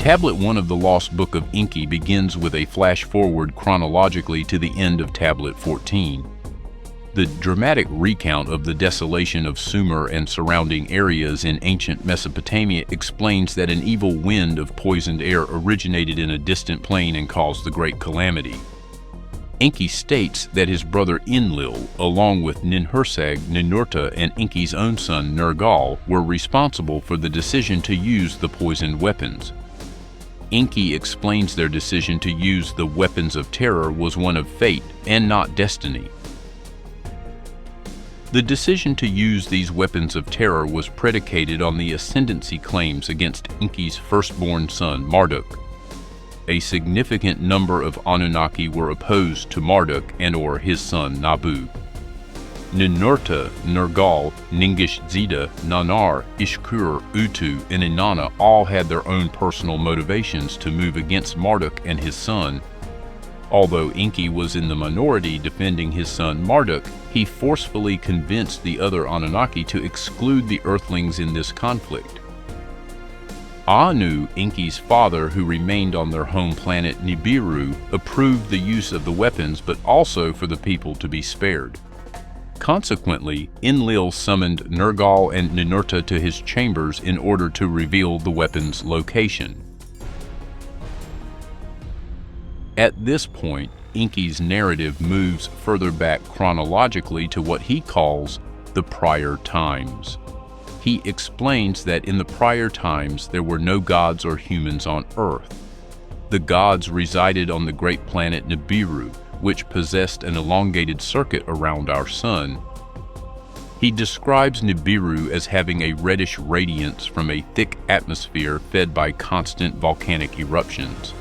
Tablet 1 of the Lost Book of Enki begins with a flash forward chronologically to the end of Tablet 14. The dramatic recount of the desolation of Sumer and surrounding areas in ancient Mesopotamia explains that an evil wind of poisoned air originated in a distant plain and caused the great calamity. Enki states that his brother Enlil, along with Ninhursag, Ninurta, and Enki's own son Nergal, were responsible for the decision to use the poisoned weapons. Enki explains their decision to use the weapons of terror was one of fate and not destiny. The decision to use these weapons of terror was predicated on the ascendancy claims against Enki's firstborn son, Marduk. A significant number of Anunnaki were opposed to Marduk and/or his son Nabu. Ninurta, Nergal, Ningishzida, Nanar, Ishkur, Utu, and Inanna all had their own personal motivations to move against Marduk and his son. Although Enki was in the minority defending his son Marduk, he forcefully convinced the other Anunnaki to exclude the Earthlings in this conflict. Anu, Enki's father, who remained on their home planet Nibiru, approved the use of the weapons but also for the people to be spared. Consequently, Enlil summoned Nergal and Ninurta to his chambers in order to reveal the weapons' location. At this point, Enki's narrative moves further back chronologically to what he calls the prior times. He explains that in the prior times there were no gods or humans on Earth. The gods resided on the great planet Nibiru, which possessed an elongated circuit around our sun. He describes Nibiru as having a reddish radiance from a thick atmosphere fed by constant volcanic eruptions.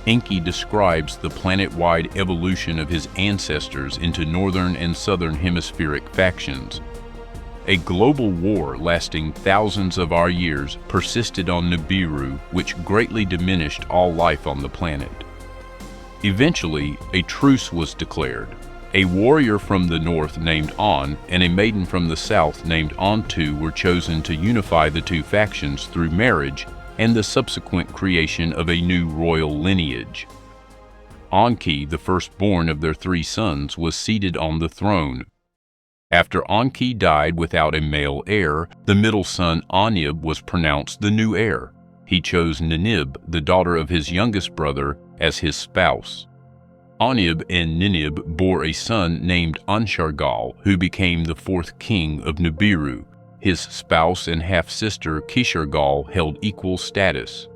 Enki describes the planet-wide evolution of his ancestors into northern and southern hemispheric factions. A global war lasting thousands of our years persisted on Nibiru, which greatly diminished all life on the planet. Eventually, a truce was declared. A warrior from the north named An and a maiden from the south named Antu were chosen to unify the two factions through marriage and the subsequent creation of a new royal lineage. Enki, the firstborn of their three sons, was seated on the throne. After Enki died without a male heir, the middle son Anib was pronounced the new heir. He chose Ninib, the daughter of his youngest brother, as his spouse. Anib and Ninib bore a son named Anshargal, who became the fourth king of Nibiru. His spouse and half-sister Kishargal held equal status.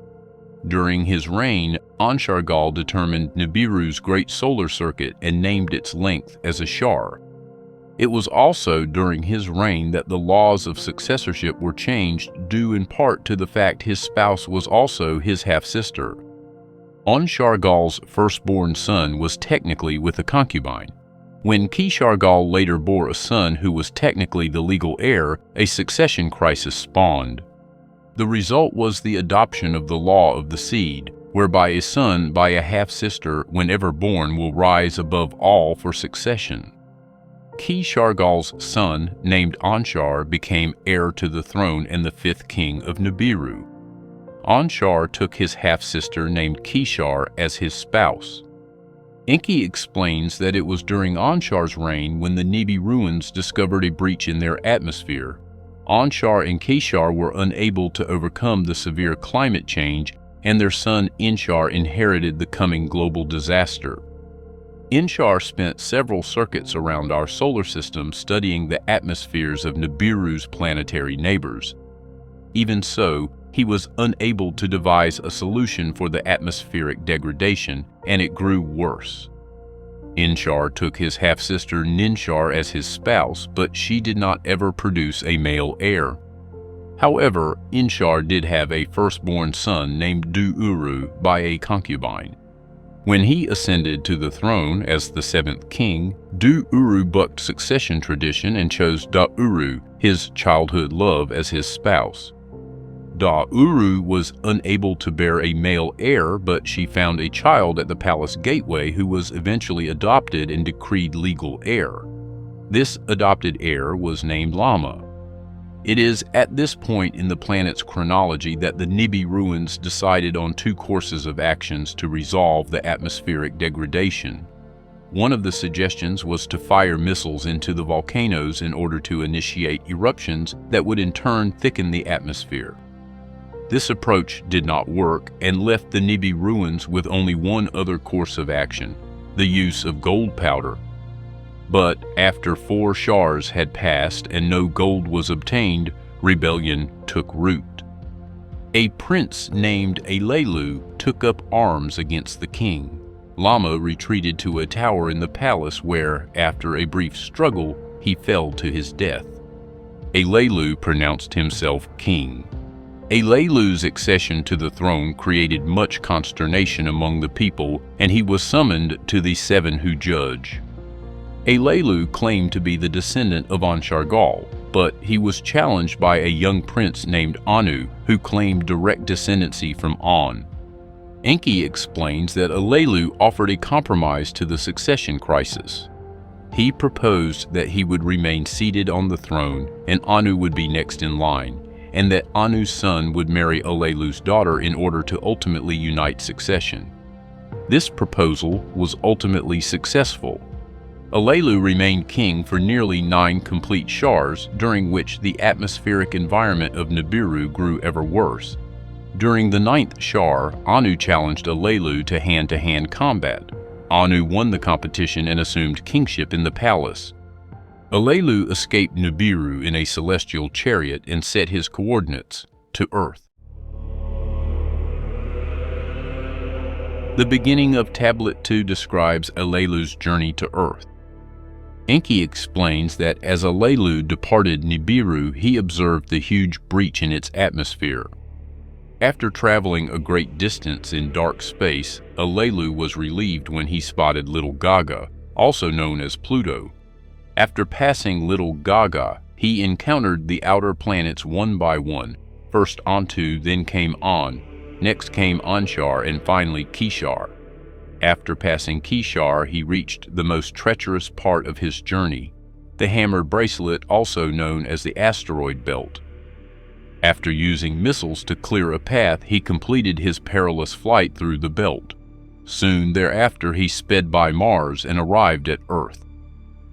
During his reign, Anshargal determined Nibiru's great solar circuit and named its length as a shar. It was also during his reign that the laws of successorship were changed, due in part to the fact his spouse was also his half-sister. Anshargal's firstborn son was technically with a concubine. When Kishargal later bore a son who was technically the legal heir, a succession crisis spawned. The result was the adoption of the law of the seed, whereby a son by a half-sister, whenever born, will rise above all for succession. Kishargal's son, named Anshar, became heir to the throne and the fifth king of Nibiru. Anshar took his half-sister named Kishar as his spouse. Enki explains that it was during Anshar's reign when the Nibiruans discovered a breach in their atmosphere. Anshar and Kishar were unable to overcome the severe climate change, and their son Inshar inherited the coming global disaster. Inshar spent several circuits around our solar system studying the atmospheres of Nibiru's planetary neighbors. Even so, he was unable to devise a solution for the atmospheric degradation, and it grew worse. Inshar took his half-sister Ninshar as his spouse, but she did not ever produce a male heir. However, Inshar did have a firstborn son named Du-Uru by a concubine. When he ascended to the throne as the seventh king, Du-Uru bucked succession tradition and chose Da-Uru, his childhood love, as his spouse. Da-Uru was unable to bear a male heir, but she found a child at the palace gateway who was eventually adopted and decreed legal heir. This adopted heir was named Lama. It is at this point in the planet's chronology that the Nibiruans decided on two courses of actions to resolve the atmospheric degradation. One of the suggestions was to fire missiles into the volcanoes in order to initiate eruptions that would in turn thicken the atmosphere. This approach did not work and left the Nibiruans with only one other course of action, the use of gold powder. But after 4 shars had passed and no gold was obtained, rebellion took root. A prince named Alelu took up arms against the king. Lama retreated to a tower in the palace where, after a brief struggle, he fell to his death. Alelu pronounced himself king. Alelu's accession to the throne created much consternation among the people, and he was summoned to the 7 who judge. Alelu claimed to be the descendant of Anshargal, but he was challenged by a young prince named Anu, who claimed direct descendancy from An. Enki explains that Alelu offered a compromise to the succession crisis. He proposed that he would remain seated on the throne and Anu would be next in line, and that Anu's son would marry Alelu's daughter in order to ultimately unite succession. This proposal was ultimately successful. Alelu remained king for nearly 9 complete shars, during which the atmospheric environment of Nibiru grew ever worse. During the 9th shar, Anu challenged Alelu to hand-to-hand combat. Anu won the competition and assumed kingship in the palace. Alelu escaped Nibiru in a celestial chariot and set his coordinates to Earth. The beginning of Tablet 2 describes Alelu's journey to Earth. Enki explains that as Alelu departed Nibiru, he observed the huge breach in its atmosphere. After traveling a great distance in dark space, Alelu was relieved when he spotted Little Gaga, also known as Pluto. After passing Little Gaga, he encountered the outer planets one by one. First Antu, then came An, next came Anshar, and finally Kishar. After passing Kishar, he reached the most treacherous part of his journey, the Hammered Bracelet, also known as the Asteroid Belt. After using missiles to clear a path, he completed his perilous flight through the belt. Soon thereafter, he sped by Mars and arrived at Earth.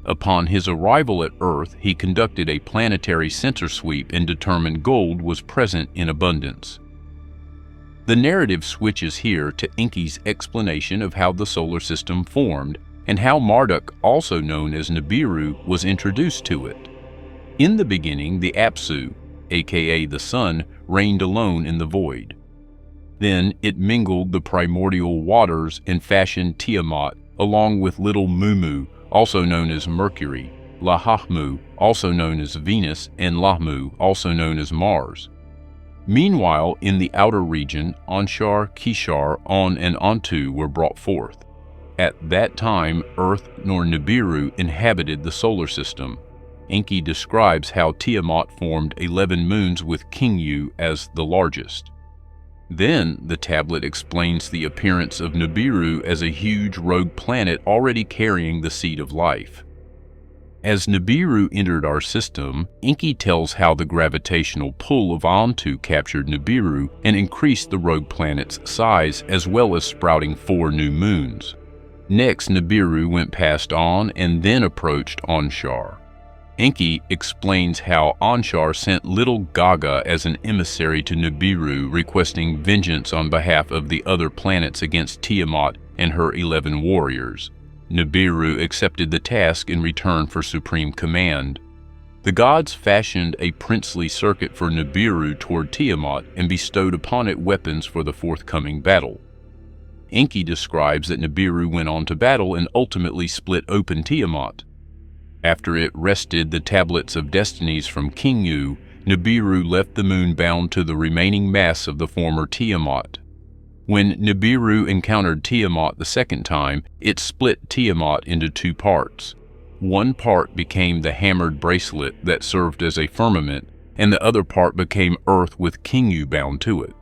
Upon his arrival at Earth, he conducted a planetary center sweep and determined gold was present in abundance. The narrative switches here to Enki's explanation of how the solar system formed and how Marduk, also known as Nibiru, was introduced to it. In the beginning, the Apsu, aka the sun, reigned alone in the void. Then it mingled the primordial waters and fashioned Tiamat, along with little Mumu, also known as Mercury, Lahahmu, also known as Venus, and Lahmu, also known as Mars. Meanwhile, in the outer region, Anshar, Kishar, An, and Antu were brought forth. At that time, Earth nor Nibiru inhabited the solar system. Enki describes how Tiamat formed 11 moons with Kingu as the largest. Then, the tablet explains the appearance of Nibiru as a huge rogue planet already carrying the seed of life. As Nibiru entered our system, Enki tells how the gravitational pull of Antu captured Nibiru and increased the rogue planet's size, as well as sprouting 4 new moons. Next, Nibiru went past An and then approached Anshar. Enki explains how Anshar sent Little Gaga as an emissary to Nibiru, requesting vengeance on behalf of the other planets against Tiamat and her 11 warriors. Nibiru accepted the task in return for supreme command. The gods fashioned a princely circuit for Nibiru toward Tiamat and bestowed upon it weapons for the forthcoming battle. Enki describes that Nibiru went on to battle and ultimately split open Tiamat. After it wrested the tablets of destinies from Kingu, Nibiru left the moon bound to the remaining mass of the former Tiamat. When Nibiru encountered Tiamat the second time, it split Tiamat into 2 parts. One part became the Hammered Bracelet that served as a firmament, and the other part became Earth with Kingu bound to it.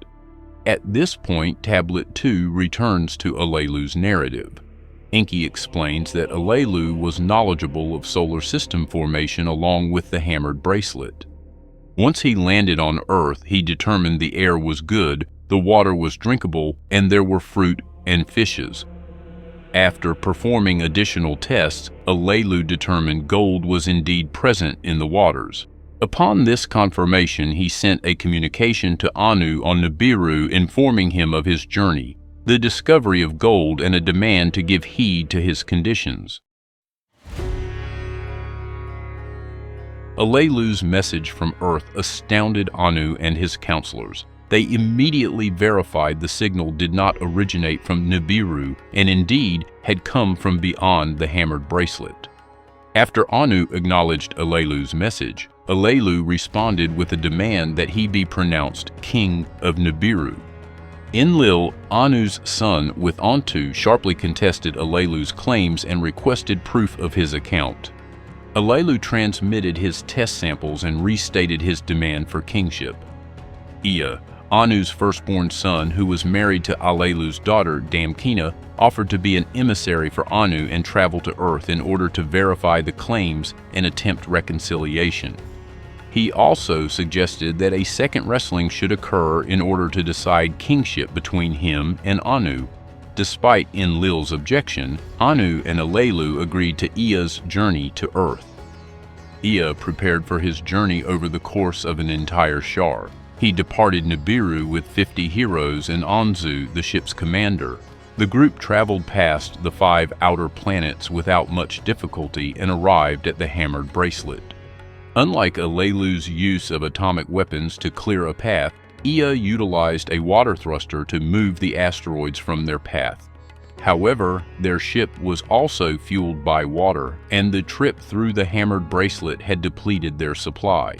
At this point, Tablet 2 returns to Alelu's narrative. Enki explains that Alelu was knowledgeable of solar system formation along with the Hammered Bracelet. Once he landed on Earth, he determined the air was good, the water was drinkable, and there were fruit and fishes. After performing additional tests, Alelu determined gold was indeed present in the waters. Upon this confirmation, he sent a communication to Anu on Nibiru informing him of his journey, the discovery of gold, and a demand to give heed to his conditions. Alelu's message from Earth astounded Anu and his counselors. They immediately verified the signal did not originate from Nibiru and indeed had come from beyond the hammered bracelet. After Anu acknowledged Alelu's message, Alelu responded with a demand that he be pronounced king of Nibiru. Enlil, Anu's son, with Antu sharply contested Alelu's claims and requested proof of his account. Alelu transmitted his test samples and restated his demand for kingship. Ea, Anu's firstborn son, who was married to Alelu's daughter, Damkina, offered to be an emissary for Anu and travel to Earth in order to verify the claims and attempt reconciliation. He also suggested that a second wrestling should occur in order to decide kingship between him and Anu. Despite Enlil's objection, Anu and Alelu agreed to Ea's journey to Earth. Ea prepared for his journey over the course of an entire shar. He departed Nibiru with 50 heroes and Anzu, the ship's commander. The group traveled past the 5 outer planets without much difficulty and arrived at the hammered bracelet. Unlike Alelu's use of atomic weapons to clear a path, Ea utilized a water thruster to move the asteroids from their path. However, their ship was also fueled by water, and the trip through the hammered bracelet had depleted their supply.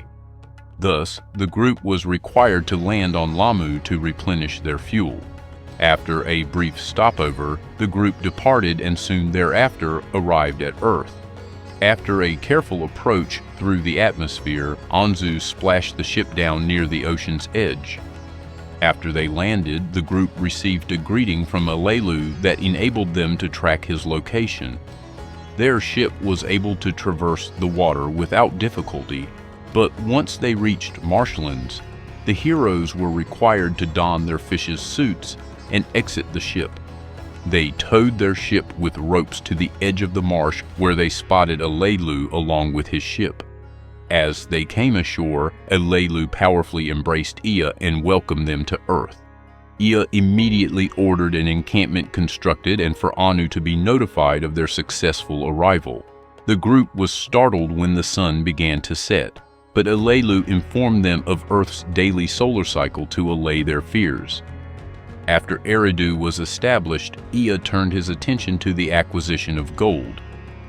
Thus, the group was required to land on Lamu to replenish their fuel. After a brief stopover, the group departed and soon thereafter arrived at Earth. After a careful approach through the atmosphere, Anzu splashed the ship down near the ocean's edge. After they landed, the group received a greeting from Alelu that enabled them to track his location. Their ship was able to traverse the water without difficulty, but once they reached marshlands, the heroes were required to don their fish's suits and exit the ship. They towed their ship with ropes to the edge of the marsh where they spotted Alelu along with his ship. As they came ashore, Alelu powerfully embraced Ea and welcomed them to Earth. Ea immediately ordered an encampment constructed and for Anu to be notified of their successful arrival. The group was startled when the sun began to set, but Alelu informed them of Earth's daily solar cycle to allay their fears. After Eridu was established, Ea turned his attention to the acquisition of gold.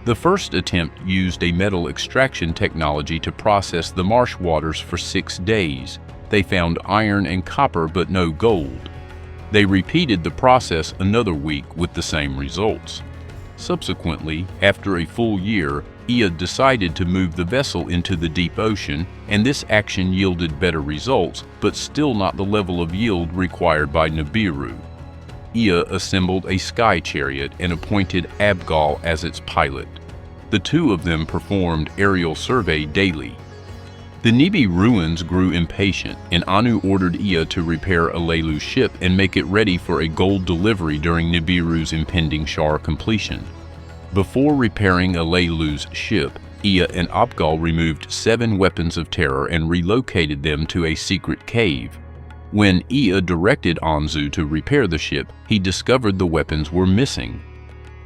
The first attempt used a metal extraction technology to process the marsh waters for 6 days. They found iron and copper but no gold. They repeated the process another week with the same results. Subsequently, after a full year, Ea decided to move the vessel into the deep ocean, and this action yielded better results, but still not the level of yield required by Nibiru. Ea assembled a sky chariot and appointed Abgal as its pilot. The two of them performed aerial survey daily. The Nibi ruins grew impatient, and Anu ordered Ea to repair Alelu's ship and make it ready for a gold delivery during Nibiru's impending shar completion. Before repairing Alelu's ship, Ea and Abgal removed 7 weapons of terror and relocated them to a secret cave. When Ea directed Anzu to repair the ship, he discovered the weapons were missing.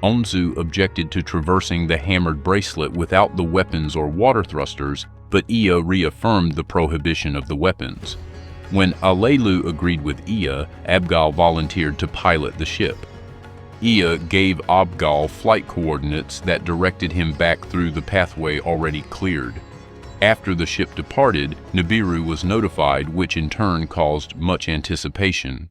Anzu objected to traversing the hammered bracelet without the weapons or water thrusters, but Ea reaffirmed the prohibition of the weapons. When Alelu agreed with Ea, Abgal volunteered to pilot the ship. Ea gave Abgal flight coordinates that directed him back through the pathway already cleared. After the ship departed, Nibiru was notified, which in turn caused much anticipation.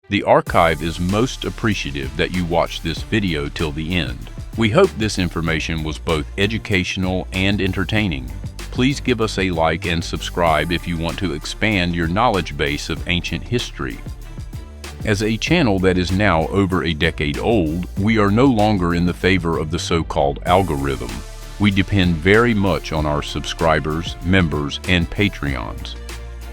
The archive is most appreciative that you watched this video till the end. We hope this information was both educational and entertaining. Please give us a like and subscribe if you want to expand your knowledge base of ancient history. As a channel that is now over a decade old, we are no longer in the favor of the so-called algorithm. We depend very much on our subscribers, members, and Patreons.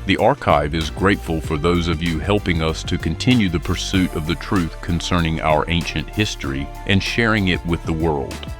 The archive is grateful for those of you helping us to continue the pursuit of the truth concerning our ancient history and sharing it with the world.